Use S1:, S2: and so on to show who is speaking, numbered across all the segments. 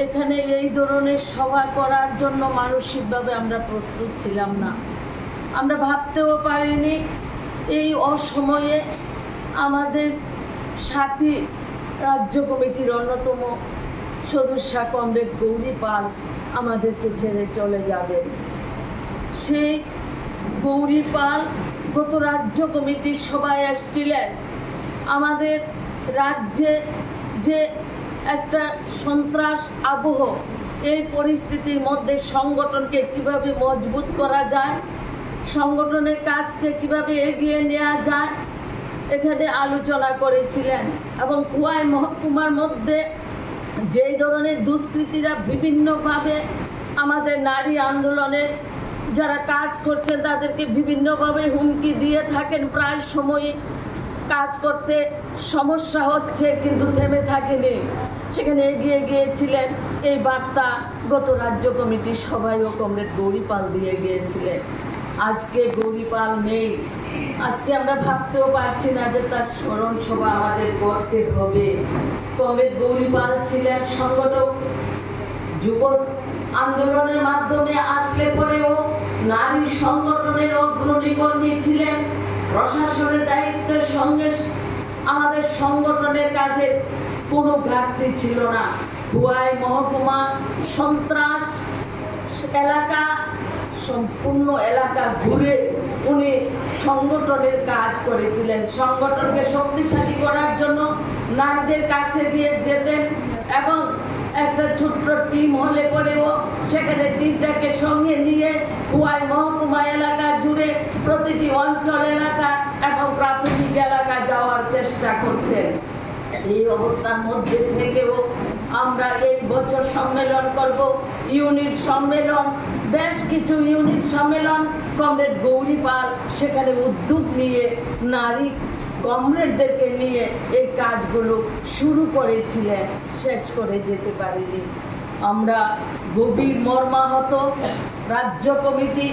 S1: এখানে এই ধরনের সভা করার জন্য মানসিকভাবে আমরা প্রস্তুত ছিলাম না। আমরা ভাবতেও পারিনি এই অসময়ে আমাদের সাথী রাজ্য কমিটির অন্যতম সদস্যা কমরেড গৌরী পাল আমাদেরকে ছেড়ে চলে যাবেন। সেই গৌরী পাল গত রাজ্য কমিটির সভায় আসছিলেন। আমাদের রাজ্যে যে একটা সন্ত্রাস আবহ, এই পরিস্থিতির মধ্যে সংগঠনকে কিভাবে মজবুত করা যায়, সংগঠনের কাজকে কিভাবে এগিয়ে নেওয়া যায়, এখানে আলোচনা করেছিলেন। এবং খোয়াই মহকুমার মধ্যে যেই ধরনের দুষ্কৃতীরা বিভিন্নভাবে আমাদের নারী আন্দোলনের যারা কাজ করছেন তাদেরকে বিভিন্নভাবে হুমকি দিয়ে থাকেন, প্রায় সময়ই কাজ করতে সমস্যা হচ্ছে কিন্তু থেমে থাকেনি, সেখানে এগিয়ে গিয়েছিলেন। এই বার্তা গত রাজ্য কমিটির সভায়ও কমরেড গৌরী পাল দিয়ে গিয়েছিলেন। আজকে গৌরী পাল নেই। আজকে আমরা ভাবতেও পারছি না যে তার স্মরণ সভা আমাদের করতে হবে। কমরেড গৌরী পাল ছিলেন সংগঠক, যুব আন্দোলনের মাধ্যমে আসলে পরেও নারী সংগঠনের অগ্রণী কর্মী ছিলেন। প্রশাসনের দায়িত্বের সঙ্গে আমাদের সংগঠনের কাজে কোনো ঘাটতি ছিল না। খোয়াই মহকুমা সন্ত্রাস এলাকা, সম্পূর্ণ এলাকা ঘুরে উনি সংগঠনের কাজ করেছিলেন। সংগঠনকে শক্তিশালী করার জন্য নারীদের কাছে দিয়ে যেতেন এবং একটা ছোট্ট টিম হলে পরেও সেখানে টিমটাকে সঙ্গে নিয়ে খোয়াই মহকুমা এলাকা জুড়ে প্রতিটি অঞ্চল এলাকা এবং প্রাথমিক এলাকা যাওয়ার চেষ্টা করতেন। এই অবস্থার মধ্যে থেকেও আমরা এই বছর সম্মেলন করব, ইউনিট সম্মেলন, বেশ কিছু ইউনিট সম্মেলন কমরেড গৌরী পাল সেখানে উদ্যোগ নিয়ে নারী কমরেডদেরকে নিয়ে এই কাজগুলো শুরু করেছিলেন, শেষ করে যেতে পারিনি। আমরা গভীর মর্মাহত রাজ্য কমিটি,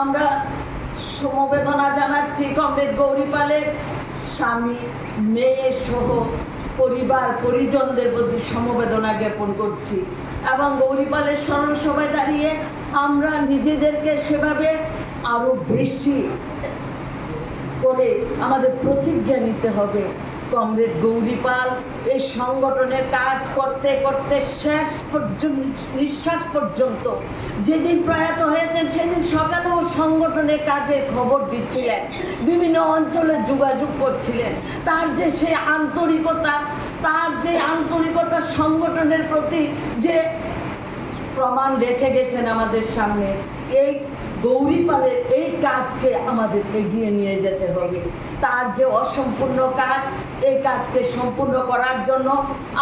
S1: আমরা সমবেদনা জানাচ্ছি কমরেড গৌরী পালের স্বামী, মেয়ে সহ পরিবার পরিজনদের প্রতি সমবেদনা জ্ঞাপন করছি। এবং গৌরী পালের স্মরণ সভায় দাঁড়িয়ে আমরা নিজেদেরকে সেভাবে আরো বেশি করে আমাদের প্রতিজ্ঞা নিতে হবে। কমরেড গৌরী পাল এই সংগঠনের কাজ করতে করতে শেষ পর্যন্ত, নিঃশ্বাস পর্যন্ত, যেদিন প্রয়াত হয়েছেন সেদিন সকালেও সংগঠনের কাজের খবর দিচ্ছিলেন, বিভিন্ন অঞ্চলে যোগাযোগ করছিলেন। তার যে সেই আন্তরিকতা, সংগঠনের প্রতি যে প্রমাণ রেখে গেছেন আমাদের সামনে, এই গৌরী পালের এই কাজকে আমাদের এগিয়ে নিয়ে যেতে হবে। তার যে অসম্পূর্ণ কাজ, এই কাজকে সম্পূর্ণ করার জন্য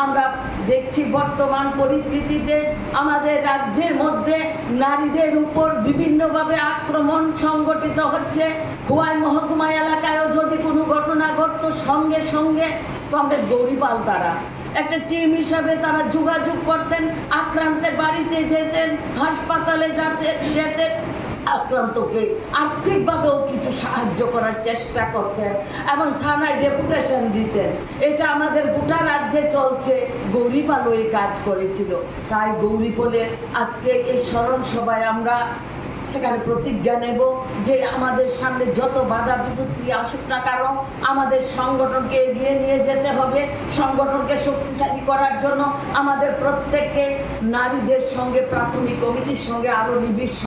S1: আমরা দেখছি বর্তমান পরিস্থিতিতে আমাদের রাজ্যের মধ্যে নারীদের উপর বিভিন্নভাবে আক্রমণ সংগঠিত হচ্ছে। খোয়াই মহকুমা এলাকায়ও যদি কোনো ঘটনা ঘটত, সঙ্গে সঙ্গে কমরেড গৌরী পাল তারা একটা টিম হিসাবে তারা যোগাযোগ করতেন, আক্রান্তের বাড়িতে যেতেন, হাসপাতালে যেতেন, আক্রান্তকে আর্থিকভাবেও কিছু সাহায্য করার চেষ্টা করতেন এবং থানায় ডেপুটেশন দিতেন। এটা আমাদের গোটা রাজ্যে চলছে। গৌরী পালও এই কাজ করেছিল। তাই গৌরী পালের আজকে এই স্মরণ সভায় আমরা সেখানে প্রতিজ্ঞা নেব যে আমাদের সামনে যত বাধা বিপত্তি আসুক না কারণ আমাদের সংগঠনকে এগিয়ে নিয়ে যেতে হবে। সংগঠনকে শক্তিশালী করার জন্য আমাদের প্রত্যেককে নারীদের সঙ্গে, প্রাথমিক কমিটির সঙ্গে আরো নিবিড়